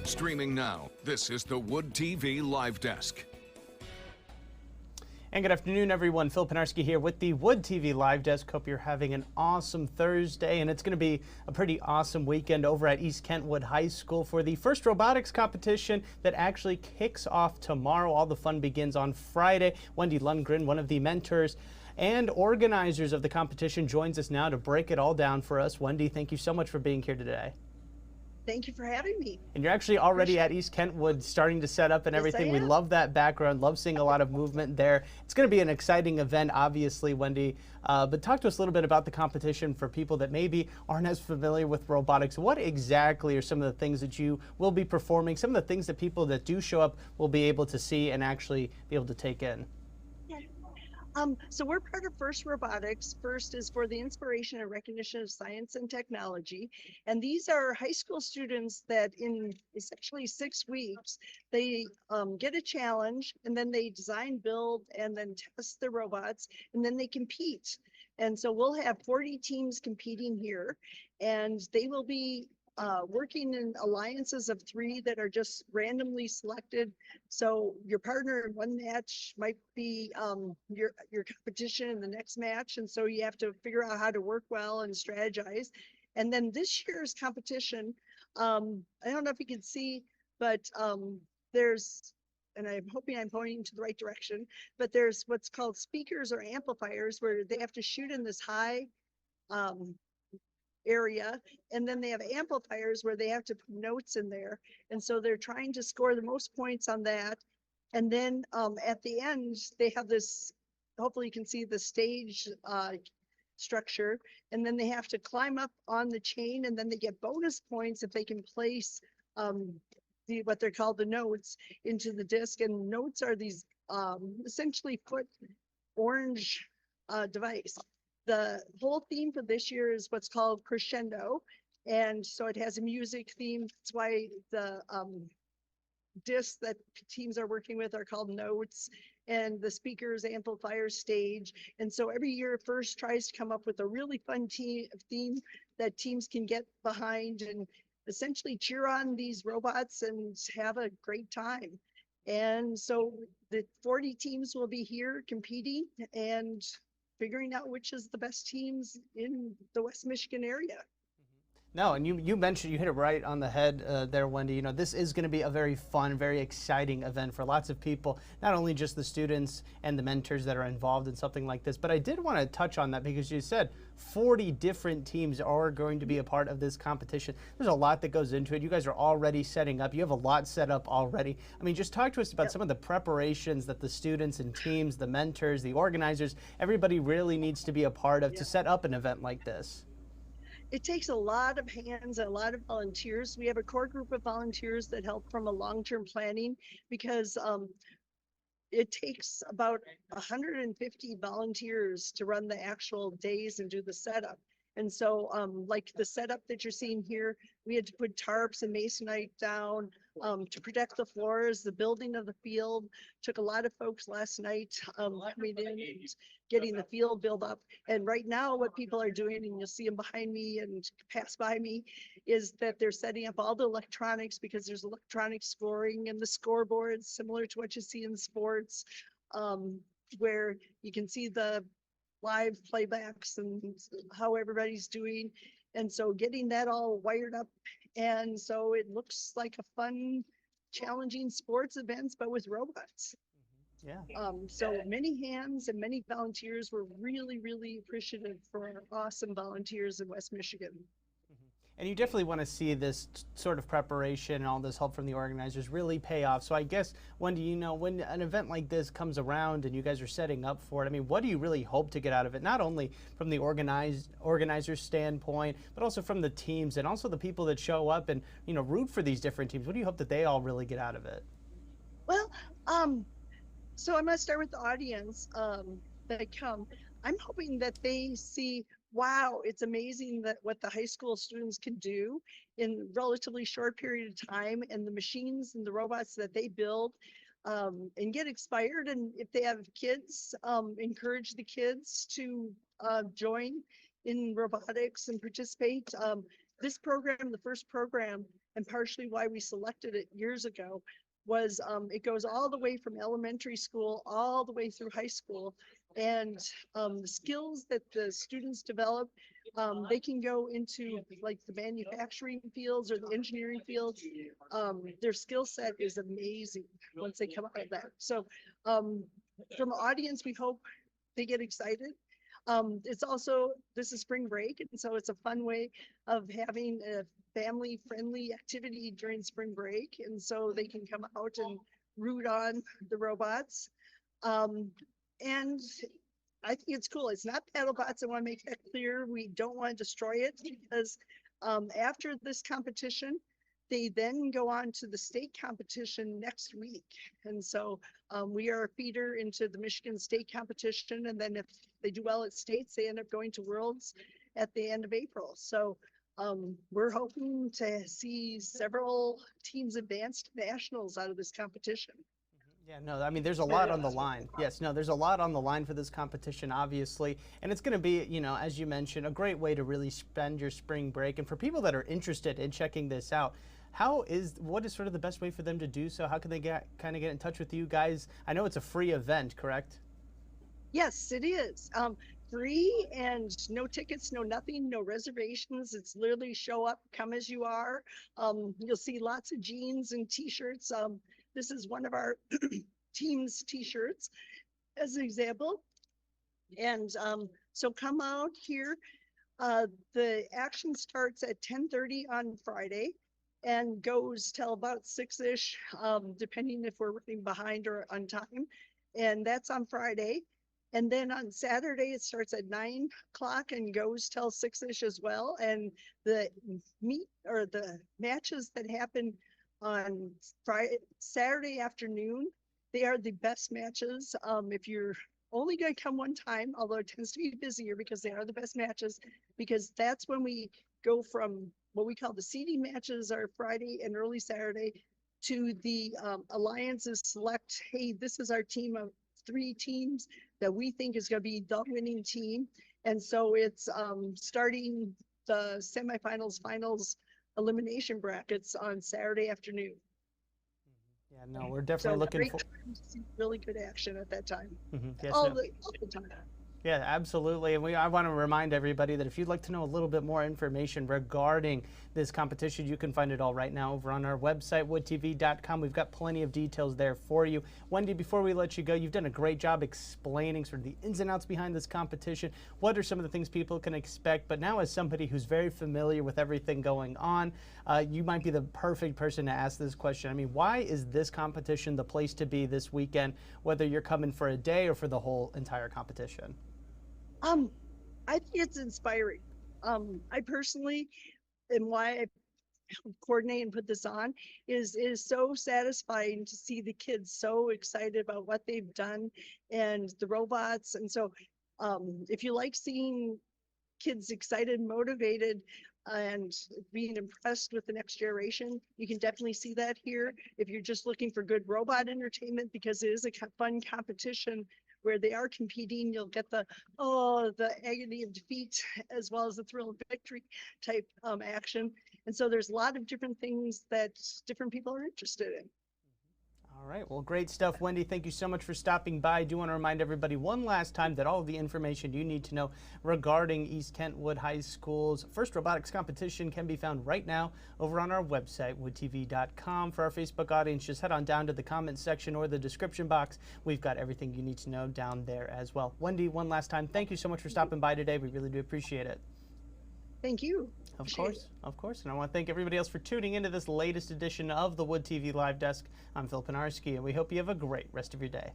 Streaming now, this is the Wood TV Live Desk. And good afternoon, everyone. Phil Penarski here with the Wood TV Live Desk. Hope you're having an awesome Thursday, and it's going to be a pretty awesome weekend over at East Kentwood High School for the first robotics competition that actually kicks off tomorrow. All the fun begins on Friday. Wendy Lundgren, one of the mentors and organizers of the competition, joins us now to break it all down for us. Wendy, thank you so much for being here today. Thank you for having me. And you're actually already at East Kentwood starting to set up and everything. Yes, we love that background, love seeing a lot of movement there. It's going to be an exciting event, obviously, Wendy. But talk to us a little bit about the competition for people that maybe aren't as familiar with robotics. What exactly are some of the things that you will be performing, some of the things that people that do show up will be able to see and actually be able to take in? So we're part of FIRST Robotics. FIRST is for the inspiration and recognition of science and technology. And these are high school students that in essentially 6 weeks, they get a challenge and then they design, build, and then test the robots, and then they compete. And so we'll have 40 teams competing here, and they will be working in alliances of 3 that are just randomly selected. So your partner in one match might be your competition in the next match. And so you have to figure out how to work well and strategize. And then this year's competition, I don't know if you can see, but there's, and I'm hoping I'm pointing to the right direction, but there's what's called speakers or amplifiers where they have to shoot in this high area, and then they have amplifiers where they have to put notes in there, and so they're trying to score the most points on that. And then at the end they have this, hopefully you can see the stage structure, and then they have to climb up on the chain, and then they get bonus points if they can place what they're called the notes into the disc. And notes are these essentially foot orange device. The whole theme for this year is what's called crescendo. And so it has a music theme. That's why the discs that teams are working with are called notes, and the speakers, amplifiers, stage. And so every year FIRST tries to come up with a really fun theme that teams can get behind and essentially cheer on these robots and have a great time. And so the 40 teams will be here competing and figuring out which is the best teams in the West Michigan area. No, and you mentioned, you hit it right on the head there, Wendy. You know, this is going to be a very fun, very exciting event for lots of people, not only just the students and the mentors that are involved in something like this, but I did want to touch on that because you said 40 different teams are going to be a part of this competition. There's a lot that goes into it. You guys are already setting up. You have a lot set up already. I mean, just talk to us about some of the preparations that the students and teams, the mentors, the organizers, everybody really needs to be a part of to set up an event like this. It takes a lot of hands and a lot of volunteers. We have a core group of volunteers that help from a long-term planning, because it takes about 150 volunteers to run the actual days and do the setup. And so like the setup that you're seeing here, we had to put tarps and masonite down to protect the floors. The building of the field took a lot of folks last night coming in and getting the field built up. And right now what people are doing, and you'll see them behind me and pass by me, is that they're setting up all the electronics, because there's electronic scoring and the scoreboards similar to what you see in sports, where you can see the live playbacks and how everybody's doing. And so getting that all wired up, and so it looks like a fun, challenging sports events, but with robots. Yeah. So many hands and many volunteers. Were really, really appreciative for our awesome volunteers in West Michigan. And you definitely want to see this sort of preparation and all this help from the organizers really pay off. So I guess, Wendy, you know, when an event like this comes around and you guys are setting up for it, I mean, what do you really hope to get out of it? Not only from the organizer's standpoint, but also from the teams and also the people that show up and, you know, root for these different teams. What do you hope that they all really get out of it? Well, so I'm going to start with the audience that come. I'm hoping that they see, wow, it's amazing that what the high school students can do in relatively short period of time, and the machines and the robots that they build, and get inspired. And if they have kids, encourage the kids to join in robotics and participate. This program, the first program, and partially why we selected it years ago was it goes all the way from elementary school all the way through high school. And the skills that the students develop, they can go into like the manufacturing fields or the engineering fields. Their skill set is amazing once they come out of that. So from audience, we hope they get excited. It's also, this is spring break, and so it's a fun way of having a family-friendly activity during spring break, and so they can come out and root on the robots. And I think it's cool. It's not paddle bots. I want to make that clear. We don't want to destroy it, because after this competition, they then go on to the state competition next week. And so we are a feeder into the Michigan state competition. And then if they do well at states, they end up going to Worlds at the end of April. So we're hoping to see several teams advance to nationals out of this competition. Yeah, no, I mean, there's a lot on the line. Yes, no, there's a lot on the line for this competition, obviously. And it's going to be, you know, as you mentioned, a great way to really spend your spring break. And for people that are interested in checking this out, what is sort of the best way for them to do so? How can they get in touch with you guys? I know it's a free event, correct? Yes, it is. Free, and no tickets, no nothing, no reservations. It's literally show up, come as you are. You'll see lots of jeans and t-shirts. This is one of our team's t-shirts as an example. And so come out here. The action starts at 10:30 on Friday and goes till about 6-ish, depending if we're running behind or on time. And that's on Friday. And then on Saturday, it starts at 9 o'clock and goes till 6-ish as well. And the the matches that happen on Saturday afternoon, they are the best matches. If you're only going to come one time, although it tends to be busier because they are the best matches, because that's when we go from what we call the seeding matches are Friday and early Saturday to the alliances select, hey, this is our team of 3 teams that we think is going to be the winning team. And so it's starting the semifinals, finals, elimination brackets on Saturday afternoon. Yeah, no, we're definitely looking for really good action at that time. Yes, all the time. Yeah, absolutely. And I want to remind everybody that if you'd like to know a little bit more information regarding this competition, you can find it all right now over on our website, woodtv.com. We've got plenty of details there for you. Wendy, before we let you go, you've done a great job explaining sort of the ins and outs behind this competition. What are some of the things people can expect? But now, as somebody who's very familiar with everything going on, you might be the perfect person to ask this question. I mean, why is this competition the place to be this weekend, whether you're coming for a day or for the whole entire competition? I think it's inspiring. I personally, and why I coordinate and put this on is so satisfying to see the kids so excited about what they've done and the robots. And so if you like seeing kids excited, motivated, and being impressed with the next generation, you can definitely see that here. If you're just looking for good robot entertainment, because it is a fun competition where they are competing, you'll get the agony of defeat as well as the thrill of victory type action. And so there's a lot of different things that different people are interested in. All right, well, great stuff, Wendy. Thank you so much for stopping by. I do want to remind everybody one last time that all of the information you need to know regarding East Kentwood High School's first robotics competition can be found right now over on our website, woodtv.com. For our Facebook audience, just head on down to the comments section or the description box. We've got everything you need to know down there as well. Wendy, one last time, thank you so much for stopping by today. We really do appreciate it. Thank you. Of course. And I want to thank everybody else for tuning into this latest edition of the Wood TV Live Desk. I'm Phil Pinarski, and we hope you have a great rest of your day.